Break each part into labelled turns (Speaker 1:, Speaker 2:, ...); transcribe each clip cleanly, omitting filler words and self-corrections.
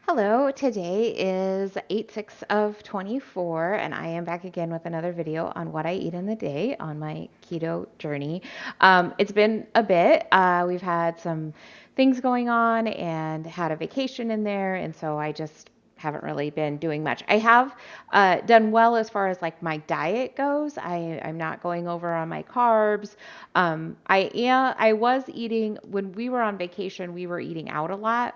Speaker 1: Hello, today is 8/6 of 24, and I am back again with another video on what I eat in the day on my keto journey. It's been a bit. We've had some things going on and had a vacation in there, and so I just haven't really been doing much. I have done well as far as like my diet goes. I'm not going over on my carbs. I was eating when we were on vacation, we were eating out a lot.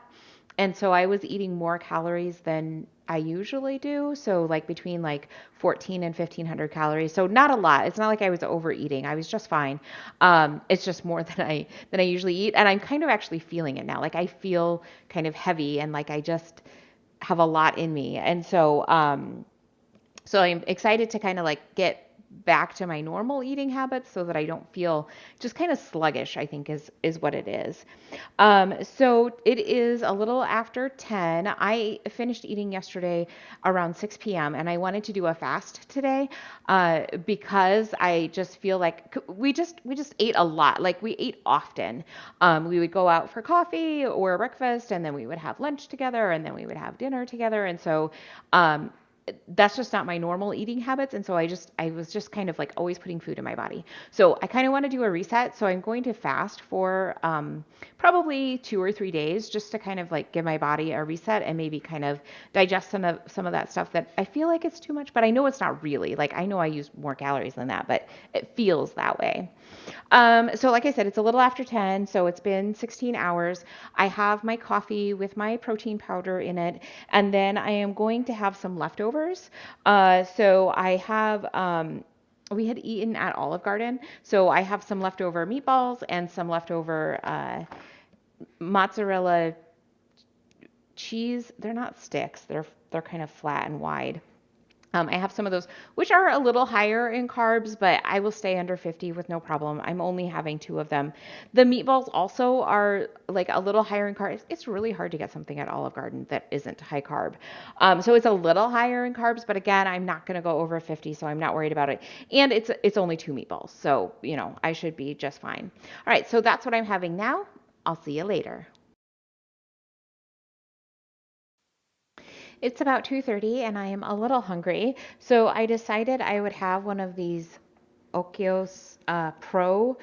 Speaker 1: And so I was eating more calories than I usually do. So like between like 14 and 1500 calories. So not a lot. It's not like I was overeating. I was just fine. It's just more than I usually eat. And I'm kind of actually feeling it now. Like I feel kind of heavy and like I just have a lot in me. And so I'm excited to kind of like get back to my normal eating habits so that I don't feel just kind of sluggish, I think is what it is. So it is a little after 10. I finished eating yesterday around 6 p.m. and I wanted to do a fast today because I just feel like we just ate a lot. Like we ate often. We would go out for coffee or breakfast and then we would have lunch together and then we would have dinner together. And so um, that's just not my normal eating habits. And so I was just kind of like always putting food in my body. So I kind of want to do a reset. So I'm going to fast for probably 2 or 3 days just to kind of like give my body a reset and maybe kind of digest some of that stuff that I feel like it's too much, but I know it's not really. Like I know I use more calories than that, but it feels that way. So like I said, it's a little after 10, so it's been 16 hours. I have my coffee with my protein powder in it, and then I am going to have some leftovers. So I have we had eaten at Olive Garden, so I have some leftover meatballs and some leftover mozzarella cheese. They're not sticks. They're kind of flat and wide. I have some of those, which are a little higher in carbs, but I will stay under 50 with no problem. I'm only having two of them. The meatballs also are like a little higher in carbs. It's really hard to get something at Olive Garden that isn't high carb. So it's a little higher in carbs, but again, I'm not going to go over 50, so I'm not worried about it. And it's only two meatballs, so I should be just fine. All right, so that's what I'm having now. I'll see you later. It's about 2:30 and I am a little hungry. So I decided I would have one of these Oikos Pro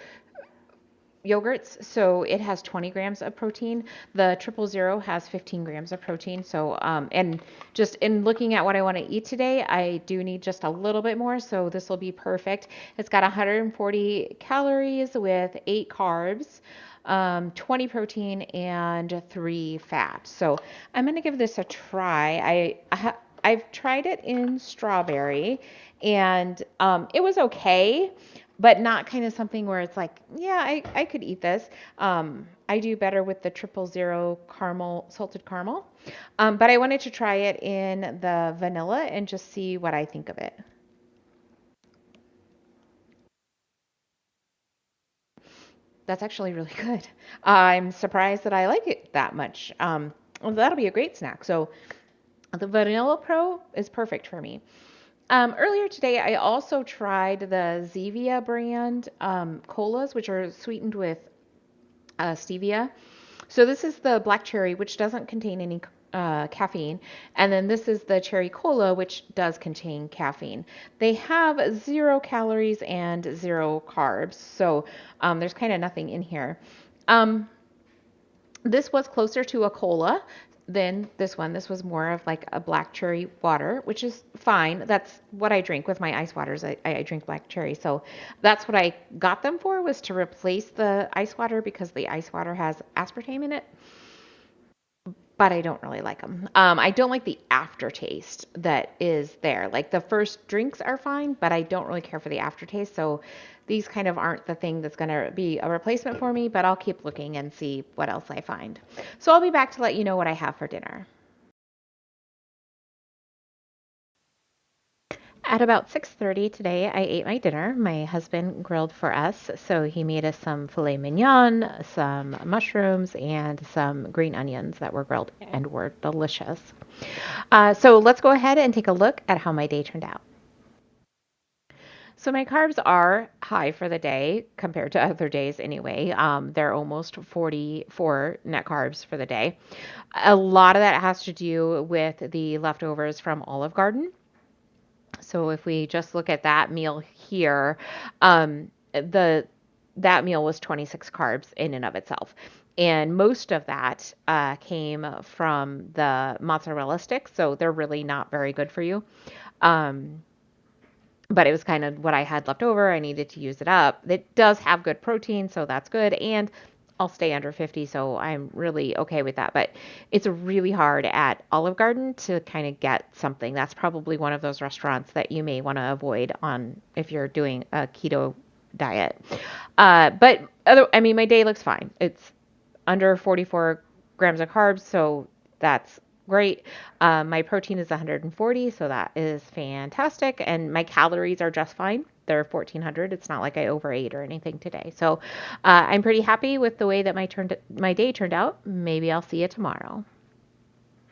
Speaker 1: yogurts. So it has 20 grams of protein. The 000 has 15 grams of protein. So, and just in looking at what I want to eat today, I do need just a little bit more. So this will be perfect. It's got 140 calories with 8 carbs. 20 protein and 3 fat. So I'm going to give this a try. I've tried it in strawberry and it was okay, but not kind of something where it's like, yeah, I could eat this. I do better with the 000 caramel, salted caramel. But I wanted to try it in the vanilla and just see what I think of it. That's actually really good. I'm surprised that I like it that much. Well, that'll be a great snack. So the Vanilla Pro is perfect for me. Earlier today, I also tried the Zevia brand colas, which are sweetened with stevia. So this is the black cherry, which doesn't contain any caffeine, and then this is the cherry cola, which does contain caffeine. They have 0 calories and 0 carbs, so there's kind of nothing in here. Um, this was closer to a cola than this one. This was more of like a black cherry water, which is fine. That's what I drink with my ice waters. I drink black cherry. So that's what I got them for, was to replace the ice water because the ice water has aspartame in it, but I don't really like them. I don't like the aftertaste that is there. Like the first drinks are fine, but I don't really care for the aftertaste. So these kind of aren't the thing that's going to be a replacement for me, but I'll keep looking and see what else I find. So I'll be back to let you know what I have for dinner. At about 6:30 today, I ate my dinner. My husband grilled for us, so he made us some filet mignon, some mushrooms, and some green onions that were grilled and were delicious. So let's go ahead and take a look at how my day turned out. So my carbs are high for the day compared to other days anyway. They're almost 44 net carbs for the day. A lot of that has to do with the leftovers from Olive Garden. So if we just look at that meal here, the that meal was 26 carbs in and of itself. And most of that came from the mozzarella sticks, so they're really not very good for you. Um, but it was kind of what I had left over. I needed to use it up. It does have good protein, so that's good. And I'll stay under 50, so I'm really okay with that. But it's really hard at Olive Garden to kind of get something. That's probably one of those restaurants that you may want to avoid on if you're doing a keto diet. I mean, my day looks fine. It's under 44 grams of carbs, so that's great. My protein is 140, so that is fantastic. And my calories are just fine. They're 1400. It's not like I overate or anything today. So I'm pretty happy with the way that my day turned out. Maybe I'll see you tomorrow.